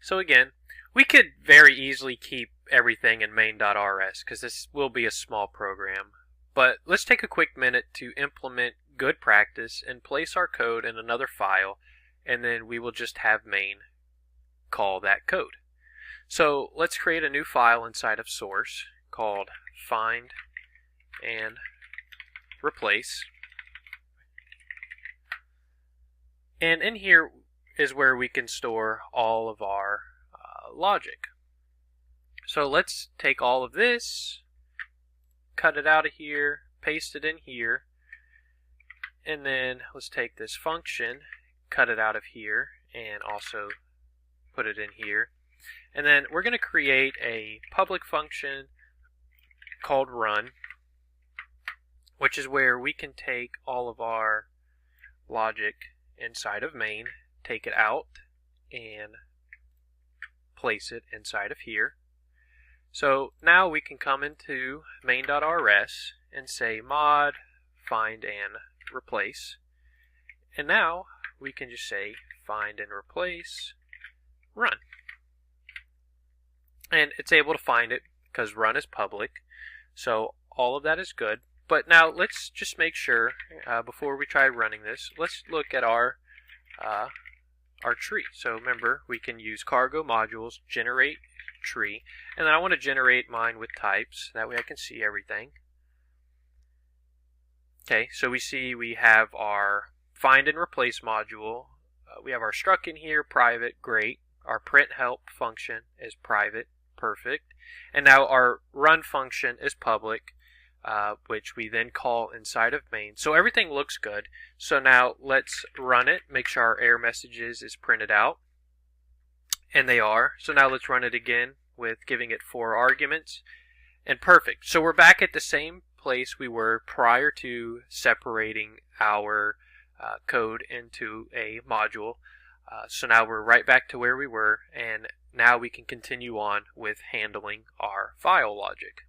So again, we could very easily keep everything in main.rs because this will be a small program. But let's take a quick minute to implement good practice and place our code in another file, and then we will just have main call that code. So let's create a new file inside of source called find and replace. And in here is where we can store all of our logic. So let's take all of this, cut it out of here, paste it in here, and then let's take this function, cut it out of here, and also put it in here. And then we're going to create a public function called run, which is where we can take all of our logic inside of main, take it out, and place it inside of here. So now we can come into main.rs and say mod find and replace. And now we can just say find and replace run. And it's able to find it because run is public. So all of that is good. But now let's just make sure before we try running this, let's look at our tree. So remember, we can use cargo modules, generate tree, and then I want to generate mine with types. That way I can see everything. Okay, so we see we have our find and replace module. We have our struct in here, private, great. Our print help function is private, perfect. And now our run function is public, which we then call inside of main. So everything looks good. So now let's run it, make sure our error messages is printed out. And they are. So now let's run it again with giving it 4 arguments. And perfect. So we're back at the same place we were prior to separating our code into a module. So now we're right back to where we were, and now we can continue on with handling our file logic.